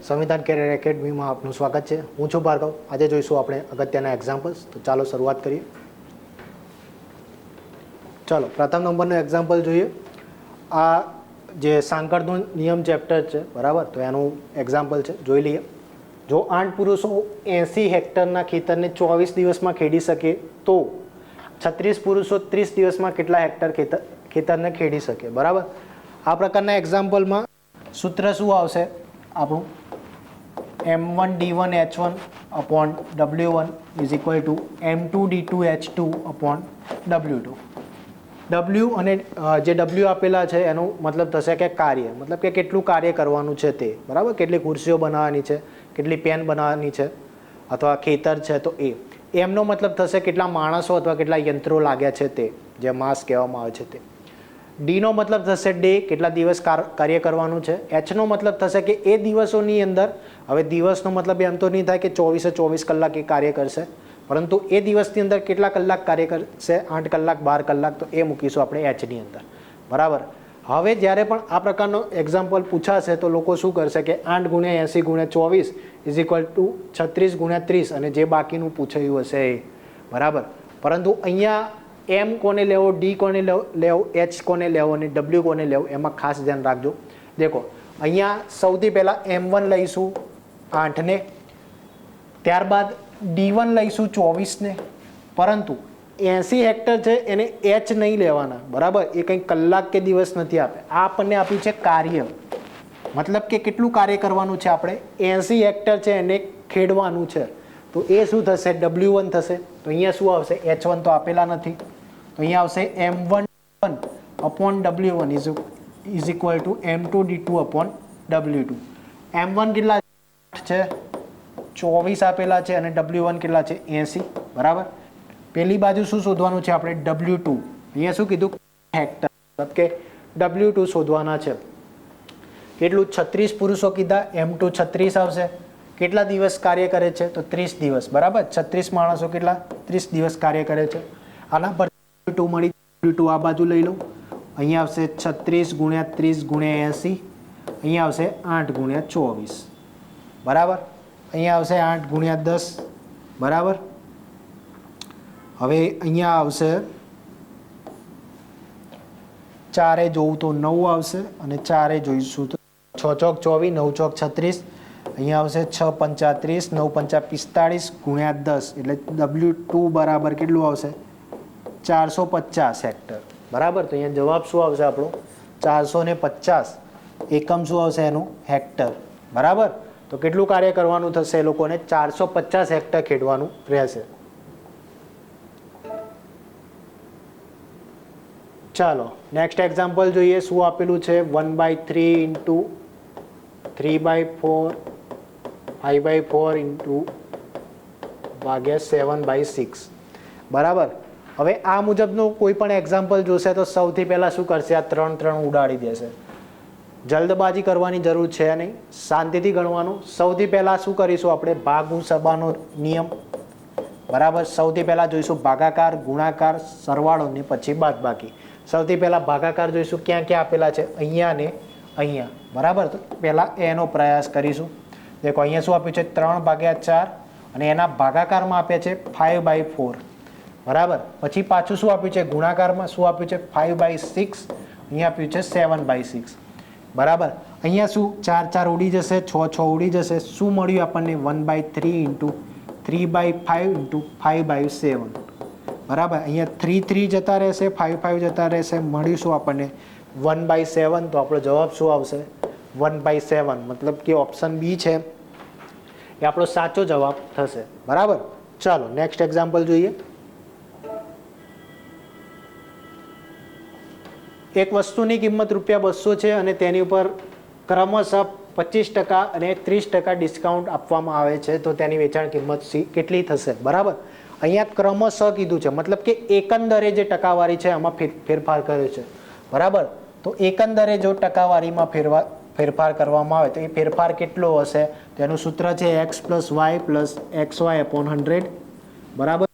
સંવિધાન કેરિયર એકેડમીમાં આપનું સ્વાગત છે. હું છું ભાર્ગવ. આજે જોઈશું આપણે અગત્યના એક્ઝામ્પલ્સ. તો ચાલો શરૂઆત કરીએ. ચાલો પ્રથમ નંબરનું એક્ઝામ્પલ જોઈએ. આ જે સાંકળનો નિયમ ચેપ્ટર છે, બરાબર, તો એનું એક્ઝામ્પલ છે, જોઈ લઈએ. જો 8 પુરુષો 80 હેક્ટરના ખેતરને 24 દિવસમાં ખેડી શકે તો 36 પુરુષો 30 દિવસમાં કેટલા હેક્ટર ખેતરને ખેડી શકે, બરાબર. આ પ્રકારના એક્ઝામ્પલમાં સૂત્ર શું આવશે આપણું? M1D1H1 upon W1 is equal to M2D2H2 upon W2. W અને જે W આપેલા છે એનો મતલબ થશે કે કાર્ય, મતલબ કે કેટલું કાર્ય કરવાનું છે તે, બરાબર. કેટલી ખુરશીઓ બનાવવાની છે, કેટલી પેન બનાવવાની છે, અથવા ખેતર છે તો એ. એમનો મતલબ થશે કેટલા માણસો અથવા કેટલા યંત્રો લાગ્યા છે તે, જે માસ કહેવામાં આવે છે તે. ડીનો મતલબ થશે ડે, કેટલા દિવસ કાર્ય કરવાનું છે. એચનો મતલબ થશે કે એ દિવસોની અંદર, હવે દિવસનો મતલબ એમ તો નહીં થાય કે 24 કલાક એ કાર્ય કરશે, પરંતુ એ દિવસની અંદર કેટલા કલાક કાર્ય કરશે, 8 કલાક 12 કલાક, તો એ મૂકીશું આપણે એચની અંદર, બરાબર. હવે જ્યારે પણ આ પ્રકારનો એક્ઝામ્પલ પૂછાશે તો લોકો શું કરશે કે 8 × 80 × 24 ઇઝ ઇક્વલ ટુ 36 × 30, અને જે બાકીનું પૂછાયું હશે એ, બરાબર. પરંતુ અહીંયા એમ કોને લેવો, ડી કોને લેવો, એચ કોને લેવો અને ડબલ્યુ કોને લેવો, એમાં ખાસ ધ્યાન રાખજો. દેખો અહીંયા સૌથી પહેલાં M1 લઈશું 8ને, ત્યારબાદ D1 લઈશું 24ને, પરંતુ 80 હેક્ટર છે એને એચ નહીં લેવાના, બરાબર. એ કંઈ કલાક કે દિવસ નથી આપે, આ આપણને આપ્યું છે કાર્ય, મતલબ કે કેટલું કાર્ય કરવાનું છે આપણે. 80 હેક્ટર છે એને ખેડવાનું છે, તો એ શું થશે? W1 થશે. તો અહીંયા શું આવશે? H1 તો આપેલા નથી, તો અહીંયા આવશે M1 upon W1 is equal to M2D2 upon W2. M1 કેટલા છે? 24 આપેલા છે, અને W1 કેટલા છે? 80, બરાબર. પેલી બાજુ શું શોધવાનું છે આપણે? W2. અહીંયા શું કીધું? હેક્ટર, મતલબ કે W2 શોધવાના છે. કેટલું? 36 પુરુષો કીધા, M2 36 આવશે. કેટલા દિવસ કાર્ય કરે છે? તો 30 દિવસ, બરાબર. 36 માણસો કેટલા? 30 દિવસ કાર્ય કરે છે. આના પર W2 મળી, W2 આ બાજુ લઈ લો. અહીંયા આવશે 36 × 30 × 80, અહીંયા આવશે 8 × 24, બરાબર. અહીંયા આવશે 8 × 10, બરાબર. હવે અહીંયા આવશે 4 જોવું તો 9 આવશે, અને 4 જોઈશું તો 6 ચોક 24, 9 ચોક 36, અહીંયા આવશે 6 35, 9 5 45 × 10, એટલે W2 બરાબર કેટલું આવશે? 450 હેક્ટર, બરાબર. તો અહીંયા જવાબ શું આવશે આપણો? 450. એકમ શું આવશે એનું? હેક્ટર, બરાબર. તો કેટલું કાર્ય કરવાનું થશે એ લોકોને? 450 હેક્ટર ખેડવાનું રહેશે. ચાલો નેક્સ્ટ એક્ઝામ્પલ જોઈએ. શું આપેલું છે? 1/3 × 3/4 5/4 × 7/6, બરાબર. હવે આ મુજબનું કોઈ પણ એક્ઝામ્પલ જોશે તો સૌથી પહેલાં શું કરશે? આ 3 ઉડાડી દેશે. જલ્દબાજી કરવાની જરૂર છે નહીં, શાંતિથી ગણવાનું. સૌથી પહેલાં શું કરીશું આપણે? ભાગુસબાનો નિયમ, બરાબર. સૌથી પહેલાં જોઈશું ભાગાકાર, ગુણાકાર, સરવાળો ને પછી બાદબાકી. સૌથી પહેલાં ભાગાકાર જોઈશું. ક્યાં ક્યાં આપેલા છે? અહીંયા ને અહીંયા, બરાબર. તો પહેલાં એનો પ્રયાસ કરીશું. દેખો અહીંયા શું આપ્યું છે? 3/4, અને એના ભાગાકારમાં આપ્યા છે 5/4, બરાબર. પછી પાછું શું આપ્યું છે? ગુણાકારમાં શું આપ્યું છે? 5/6, અહીંયા આપ્યું છે 7/6, બરાબર. અહીંયા શું? 4 ઉડી જશે, 6 ઉડી જશે. શું મળ્યું આપણને? 1/3 × 3/5 × 5/7, બરાબર. અહીંયા 3 જતા રહેશે, 5 જતા રહેશે. મળીશું આપણને 1/7. તો આપણો જવાબ શું આવશે? 1/7, મતલબ કે ઓપ્શન બી છે એ આપણો સાચો જવાબ થશે, બરાબર. ચાલો નેક્સ્ટ એક્ઝામ્પલ જોઈએ. એક વસ્તુની કિંમત ₹200 છે અને તેની ઉપર ક્રમશઃ 25% અને 30% ડિસ્કાઉન્ટ આપવામાં આવે છે, તો તેની વેચાણ કિંમત કેટલી થશે, બરાબર. અહીંયા ક્રમશઃ કીધું છે, મતલબ કે એકંદરે જે ટકાવારી છે એમાં ફેરફાર કર્યો છે, બરાબર. તો એકંદરે જો ટકાવારીમાં ફેરફાર કરવામાં આવે તો એ ફેરફાર કેટલો હશે? તેનું સૂત્ર છે x + y + xy/100, બરાબર.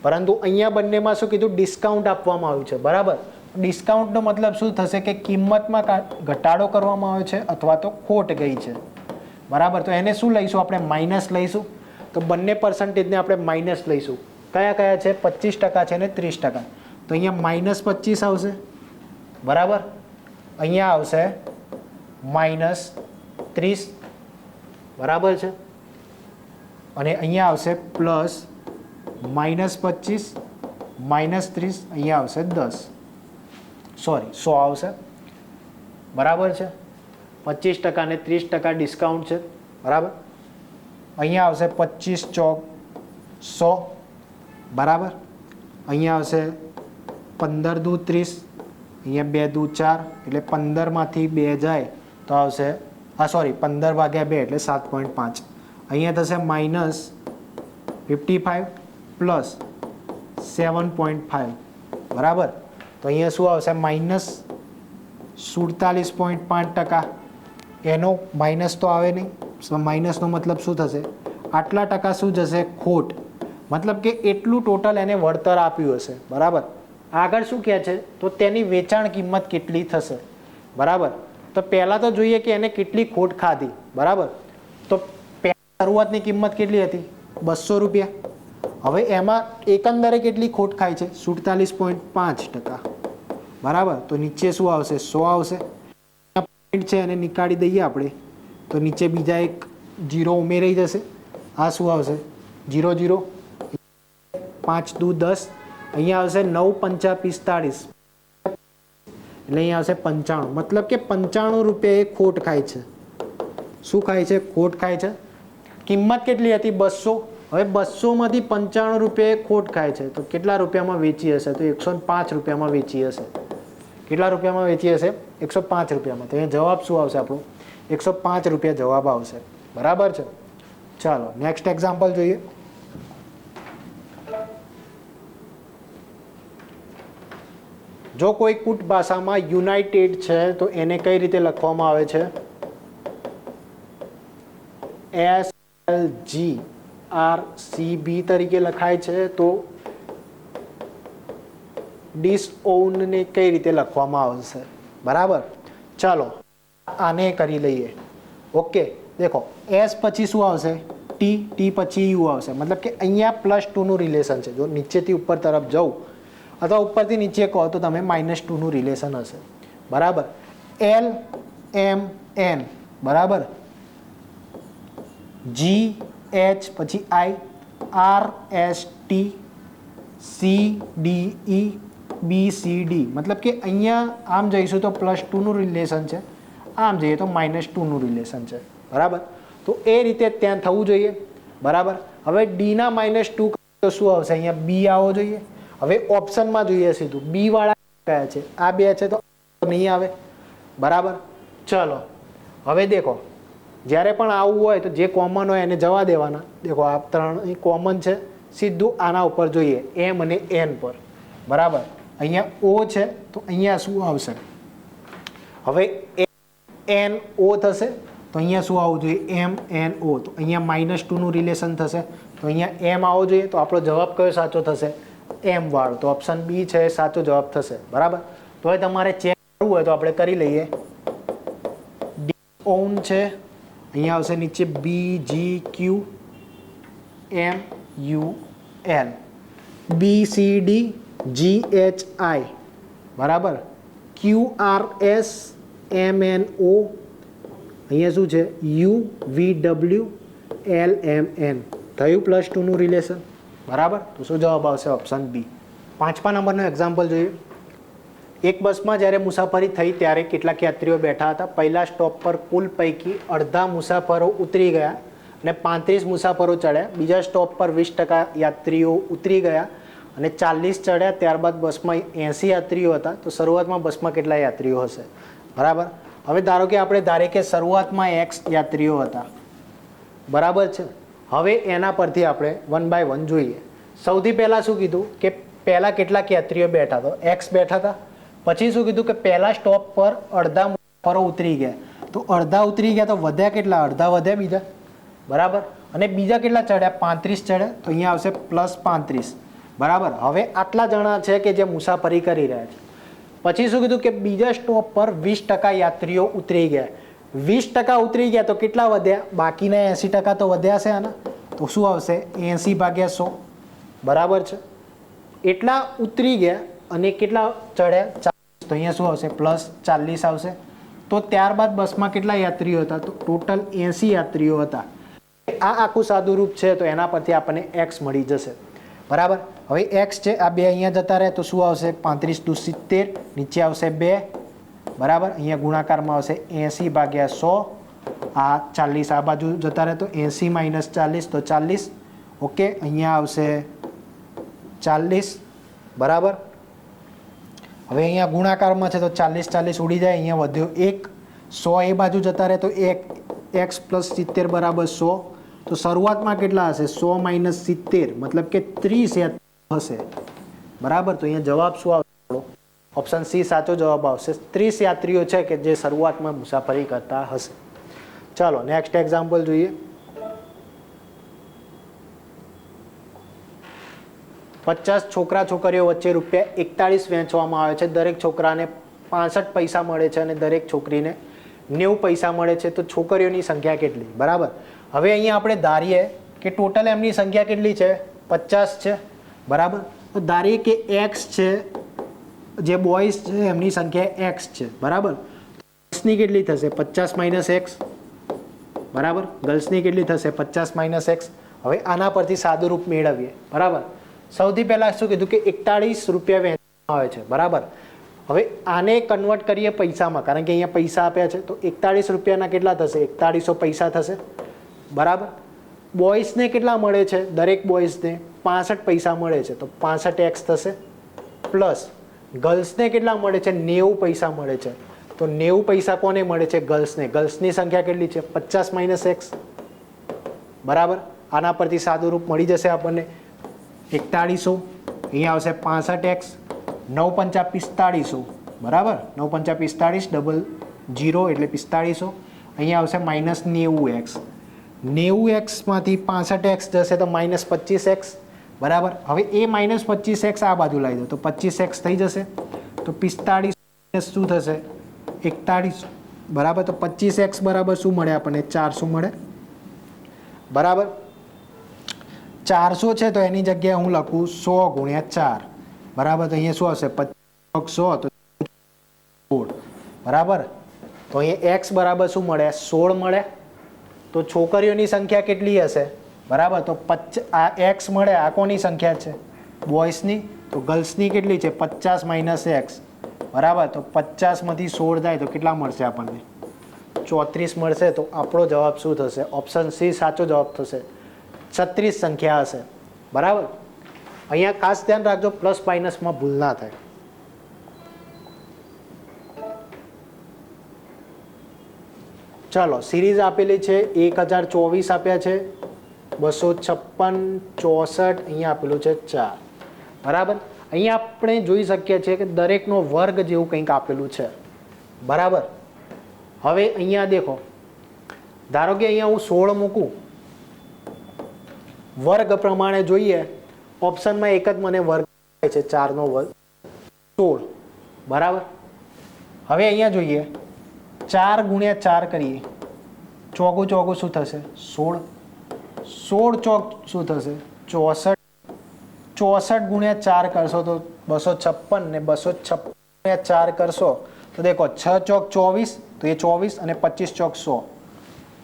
પરંતુ અહીંયા બંનેમાં શું કીધું? ડિસ્કાઉન્ટ આપવામાં આવ્યું છે, બરાબર. ડિસ્કાઉન્ટનો મતલબ શું થશે? કે કિંમતમાં ઘટાડો કરવામાં આવ્યો છે અથવા તો ખોટ ગઈ છે, બરાબર. તો એને શું લઈશું આપણે? માઇનસ લઈશું. તો બંને પર્સન્ટેજને આપણે માઇનસ લઈશું. કયા કયા છે? 25% છે અને 30%. તો અહીંયા -25 આવશે, બરાબર. અહીંયા આવશે -30, બરાબર છે. અને અહીંયા આવશે પ્લસ -25 -30, અહીંયા આવશે 10, સોરી 100 આવશે, બરાબર છે. 25% અને 30% ડિસ્કાઉન્ટ છે, બરાબર. અહીંયા આવશે 25 ચોક 100, બરાબર. અહીંયા આવશે 15 દુ 30, અહીંયા 2 દુ 4, એટલે 15માંથી 2 જાય તો આવશે, સોરી 15 ભાગ્યા 2 એટલે 7.5. અહીંયા થશે -55 પ્લસ 7.5, બરાબર. તો અહીંયા શું આવશે? -47.5%. એનો માઇનસ તો આવે નહીં. માઇનસનો મતલબ શું થશે? આટલા ટકા શું જશે? ખોટ. મતલબ કે એટલું ટોટલ એને વળતર આપ્યું હશે, બરાબર. આગળ શું કહે છે? તો તેની વેચાણ કિંમત કેટલી થશે, બરાબર. તો પહેલાં તો જોઈએ કે એને કેટલી ખોટ ખાધી, બરાબર. તો શરૂઆતની કિંમત કેટલી હતી? 200 રૂપિયા. હવે એમાં એકંદરે કેટલી ખોટ ખાય છે? 47.5%, બરાબર. તો નીચે શું આવશે? 100 આવશે. પોઈન્ટ છે એને નીકાળી દઈએ આપણે, તો નીચે બીજા એક 0 ઉમેરાઈ જશે. આ શું આવશે? 0 0, 5 દુ 10, અહીંયા આવશે 9 5 45, એટલે અહીંયા આવશે 95. મતલબ કે 95 રૂપિયા એ ખોટ ખાય છે. શું ખાય છે? ખોટ ખાય છે. કિંમત કેટલી હતી? 200. હવે 200માંથી 95 રૂપિયા ખોટ ખાય છે. તો કેટલા રૂપિયામાં વેચી હશે? તો 105 રૂપિયામાં વેચી હશે. કેટલા રૂપિયામાં વેચી હશે? 105 રૂપિયામાં. તો અહીંયા જવાબ શું આવશે આપણો? 105 રૂપિયા જવાબ આવશે, બરાબર છે. ચાલો નેક્સ્ટ એક્ઝામ્પલ જોઈએ. જો કોઈ કૂટ ભાષામાં યુનાઇટેડ છે તો એને કઈ રીતે લખવામાં આવે છે? SLGRCB તરીકે લખાય છે. તો ડિસઓન્ડને કઈ રીતે લખવામાં આવશે? બરાબર. ચાલો આને કરી લઈએ. ઓકે, દેખો S પછી શું આવશે? T, T પછી U આવશે. મતલબ કે અહીંયા +2નું રિલેશન છે. જો નીચેથી ઉપર તરફ જાઉં અથવા ઉપરથી નીચે કહો તો તમે -2નું રિલેશન હશે, બરાબર. L M N, બરાબર. G H પછી I, R S T, C D E, B C D. મતલબ કે અહીંયા આમ જઈશું તો +2નું રિલેશન છે, આમ જઈએ તો -2નું રિલેશન છે, બરાબર. તો એ રીતે ત્યાં થવું જોઈએ, બરાબર. હવે D ના -2 તો શું આવશે? અહીંયા B આવવો જોઈએ. હવે ઓપ્શનમાં જોઈએ સીધું B વાળા કયા છે? આ બે છે તો નહીં આવે, બરાબર. ચલો હવે દેખો, જ્યારે પણ આવું હોય તો જે કોમન હોય એને જવા દેવાના. દેખો આ 3 કોમન છે, સીધું આના ઉપર જોઈએ, M અને N પર, બરાબર. અહીંયા O છે તો અહીંયા શું આવશે? હવે N O થશે તો અહીંયા શું આવવું જોઈએ? M N O. તો અહીંયા -2નું રિલેશન થશે, તો અહીંયા M આવવો જોઈએ. તો આપણો જવાબ કયો સાચો થશે? M વાળો. તો ઓપ્શન B છે એ સાચો જવાબ થશે, બરાબર. તો હવે તમારે ચેક કરવું હોય તો આપણે કરી લઈએ. ડિસઓન્ડ છે, અહીંયા આવશે નીચે BGQ MUL, BCD GHI, બરાબર. QRS MNO, અહીંયા શું છે? UVW LMN. થયું +2નું રિલેશન, બરાબર. તો શું જવાબ આવશે? Option B. 5મા નંબરનો એક્ઝામ્પલ જોઈએ. એક બસમાં જ્યારે મુસાફરી થઈ ત્યારે કેટલાક યાત્રીઓ બેઠા હતા. પહેલા સ્ટોપ પર કુલ પૈકી અડધા મુસાફરો ઉતરી ગયા અને 35 મુસાફરો ચડ્યા. બીજા સ્ટોપ પર 20% યાત્રીઓ ઉતરી ગયા અને 40 ચડ્યા. ત્યારબાદ બસમાં 80 યાત્રીઓ હતા. તો શરૂઆતમાં બસમાં કેટલા યાત્રીઓ હશે? બરાબર. હવે ધારો કે આપણે ધારીએ કે શરૂઆતમાં X યાત્રીઓ હતા, બરાબર છે. હવે એના પરથી આપણે 1 બાય 1 જોઈએ. સૌથી પહેલાં શું કીધું કે પહેલાં કેટલાક યાત્રીઓ બેઠા? તો X બેઠા હતા. પછી શું કીધું કે પહેલા સ્ટોપ પર અડધા મુસાફરો ઉતરી ગયા. તો અડધા ઉતરી ગયા તો વધ્યા કેટલા? અડધા વધ્યા બીજા, બરાબર. અને બીજા કેટલા ચડ્યા? 35 ચડ્યા. તો અહીંયા આવશે +35, બરાબર. હવે આટલા જણા છે કે જે મુસાફરી કરી રહ્યા છે. પછી શું કીધું કે બીજા સ્ટોપ પર 20% યાત્રીઓ ઉતરી ગયા. 20% ઉતરી ગયા તો કેટલા વધ્યા? બાકીના 80% તો વધ્યા છે આના, તો શું આવશે? 80/100. બરાબર છે. એટલા ઉતરી ગયા અને કેટલા ચડ્યા? 40. તો અહીંયા શું આવશે? +40 આવશે. તો ત્યારબાદ બસમાં કેટલા યાત્રીઓ હતા? તો ટોટલ 80 યાત્રીઓ હતા. આ આખું સાદું રૂપ છે, તો એના પરથી આપણને x મળી જશે. બરાબર. હવે x છે, આ બે અહીંયા જતા રહે તો શું આવશે? 35 દુ 70, નીચે આવશે 2. બરાબર. અહીંયા ગુણાકારમાં આવશે 80/100. આ 40 આ બાજુ જતા રહે તો 80 - 40 તો 40. ઓકે, અહીંયા આવશે 40. બરાબર. હવે અહીંયા ગુણાકારમાં છે તો 40 ઉડી જાય, અહીંયા વધ્યો 1. 100 એ બાજુ જતા રહે તો 1 x + 70 = 100. તો શરૂઆતમાં કેટલા હશે? 100 - 70 મતલબ કે 30 હશે. બરાબર. તો અહીંયા જવાબ શું આવશે? ઓપ્શન સી સાચો જવાબ આવશે. 30 યાત્રીઓ છે કે જે શરૂઆતમાં મુસાફરી કરતા હશે. ચાલો નેક્સ્ટ એક્ઝામ્પલ જોઈએ. 50 છોકરા છોકરીઓ વચ્ચે ₹41 વહેંચવામાં આવે છે. દરેક છોકરાને 65 પૈસા મળે છે અને દરેક છોકરીને 90 પૈસા મળે છે. તો છોકરીઓની સંખ્યા કેટલી? બરાબર. હવે અહીંયા આપણે ધારીએ કે ટોટલ એમની સંખ્યા કેટલી છે? 50 છે. બરાબર. તો ધારીએ કે x છે, જે બોયઝ છે એમની સંખ્યા x છે. બરાબર. ગર્લ્સની કેટલી થશે? 50 - x. બરાબર. ગર્લ્સની કેટલી થશે? 50 - x. હવે આના પરથી સાદું રૂપ મેળવીએ. બરાબર. સૌથી પહેલાં શું કીધું કે ₹41 વહેંચવામાં આવે છે. બરાબર. હવે આને કન્વર્ટ કરીએ પૈસામાં, કારણ કે અહીંયા પૈસા આપ્યા છે. તો ₹41 કેટલા થશે? 4100 પૈસા થશે. બરાબર. બોયઝને કેટલા મળે છે? દરેક બોયઝને 65 પૈસા મળે છે. તો 65x થશે. પ્લસ ગર્લ્સને કેટલા મળે છે? 90 પૈસા મળે છે. તો 90 પૈસા કોને મળે છે? ગર્લ્સને. ગર્લ્સની સંખ્યા કેટલી છે? 50 - x. બરાબર. આના પરથી સાદું રૂપ મળી જશે આપણને 4100. અહીંયા આવશે 65x. 9 × 5 = 4500. બરાબર. 9 × 5 = 45, 00 એટલે 4500. અહીંયા આવશે -90x. 90x માંથી 65x જશે તો -25x. બરાબર. હવે એ -25x આ બાજુ લાવી દો તો 25x થઈ જશે. તો 45 શું થશે? 41. બરાબર. તો 25x બરાબર શું મળે આપણને? 400 મળે. બરાબર. 400 છે તો એની જગ્યાએ હું લખું 100 × 4. બરાબર. તો અહીંયા શું આવશે? 100 તો 16. બરાબર. તો અહીંયા x બરાબર શું મળે? 16 મળે. તો છોકરીઓની સંખ્યા કેટલી હશે? બરાબર. તો આ x મળે. આ કોની સંખ્યા છે? બોયઝની. તો ગર્લ્સની કેટલી છે? 50 - x. બરાબર. તો 50 માંથી 16 જાય તો કેટલા મળશે આપણને? 34 મળશે. તો આપણો જવાબ શું થશે? ઓપ્શન સી સાચો જવાબ થશે. 36 સંખ્યા હશે. બરાબર. અહીંયા ખાસ ધ્યાન રાખજો, પ્લસ માઇનસમાં ભૂલ ના થાય. ચાલો સિરીઝ આપેલી છે 1024 આપ્યા છે, 256, 64 અહીંયા આપેલું છે 4. બરાબર. અહીંયા આપણે જોઈ શકીએ છીએ કે દરેકનો વર્ગ જેવું કંઈક આપેલું છે. બરાબર. હવે અહીંયા દેખો, ધારો કે અહીંયા હું 16 મૂકું, વર્ગ પ્રમાણે જોઈએ, ઓપ્શનમાં એક જ મને વર્ગ છે, 4નો વર્ગ 16. બરાબર. હવે અહીંયા જોઈએ 4 × 4 કરીએ, ચોગું ચોગું શું થશે? 16. 16 ચોક શું થશે? 64. 64 × 4 કરશો તો 256 ને 256 × 4 કરશો તો દેખો 6 ચોક 24, તો એ 24 અને 25 ચોક 100.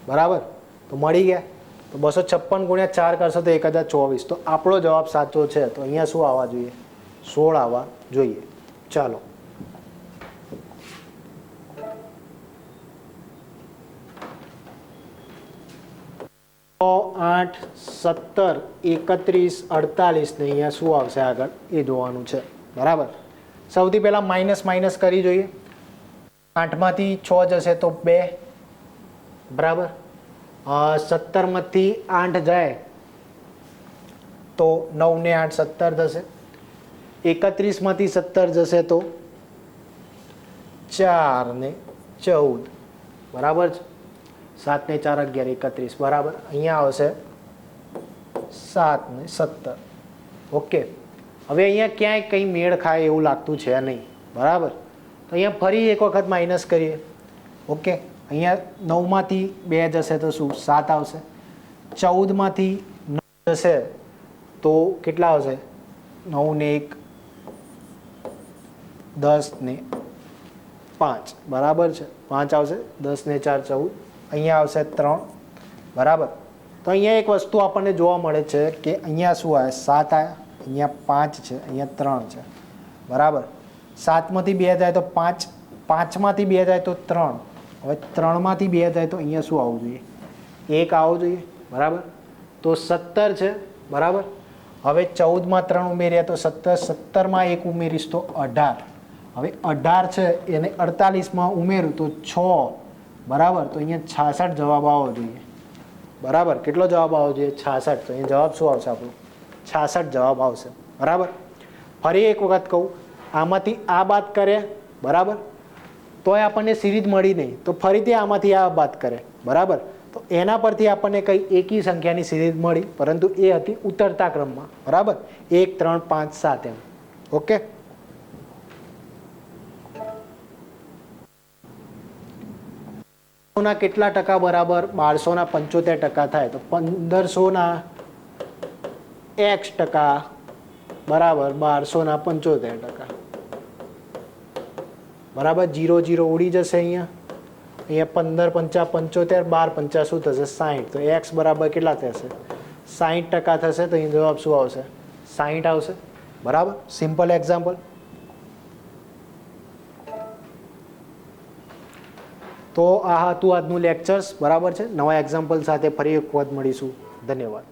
બરાબર. તો મળી ગયા. તો 256 × 4 કરશો તો 1024. તો આપણો જવાબ સાચો છે. તો અહીંયા શું આવવા જોઈએ? 16 આવવા જોઈએ. ચાલો તો 8, 17, 31, 48 ને અહીંયા શું આવશે આગળ એ જોવાનું છે. બરાબર. સૌથી પહેલા માઇનસ કરી જોઈએ. 8માંથી 6 જશે તો 2. બરાબર. 17માંથી 8 જાય તો 9 ને 8 17 થશે. 31માંથી 17 જશે તો 4 ને 14. બરાબર છે. 7 ને 4 11 31. બરાબર. અહીંયા આવશે 7 ને 17. ઓકે. હવે અહીંયા ક્યાંય કંઈ મેળ ખાય એવું લાગતું છે નહીં. બરાબર. તો અહીંયા ફરી એક વખત માઇનસ કરીએ. ઓકે. અહીંયા 9માંથી 2 જશે તો શું 7 આવશે, 14માંથી 9 જશે તો કેટલા આવશે, 9 ને 1 10 ને 5 બરાબર છે, 5 આવશે, 10 ને 4 14, અહીંયા આવશે 3 બરાબર. તો અહીંયા એક વસ્તુ આપણને જોવા મળે છે કે અહીંયા શું આવે 7 આવ્યા, અહીંયા 5 છે, અહીંયા 3 છે બરાબર. 7માંથી 2 જાય તો 5, 5માંથી 2 જાય તો 3, હવે 3માંથી 2 જાય તો અહીંયા શું આવવું જોઈએ, 1 આવવું જોઈએ બરાબર. તો 17 છે બરાબર. હવે 14માં 3 ઉમેર્યા તો 17, 17માં 1 ઉમેરીશ તો 18, હવે 18 છે એને 48માં ઉમેરું તો 6 બરાબર. તો અહીંયા 66 જવાબ આવવો જોઈએ બરાબર. કેટલો જવાબ આવવો જોઈએ 66. તો અહીંયા જવાબ શું આવશે આપણો 66 જવાબ આવશે બરાબર. ફરી એક વખત કહું, આમાંથી આ બાદ કરે બરાબર તોય આપણને સિરીઝ મળી નહીં, તો ફરીથી આમાંથી આ બાદ કરે બરાબર. તો એના પરથી આપણને કઈ એકી સંખ્યાની સિરીઝ મળી, પરંતુ એ હતી ઉતરતા ક્રમમાં બરાબર, 1 3 5 7 એમ. ઓકે, ના કેટલા ટકા બરાબર 1275 થાય, તો 1500 x ટકા બરાબર 1275 બરાબર. 0 0 ઉડી જશે, અહીંયા 15 5 75, 12 5 શું થશે 60. તો x બરાબર કેટલા થશે 60% થશે. તો અહીં જવાબ શું આવશે 60 આવશે બરાબર. Simple example. તો આ હતું આજનું લેક્ચર્સ બરાબર છે. નવા એક્ઝામ્પલ સાથે ફરી એક વખત મળીશું. ધન્યવાદ.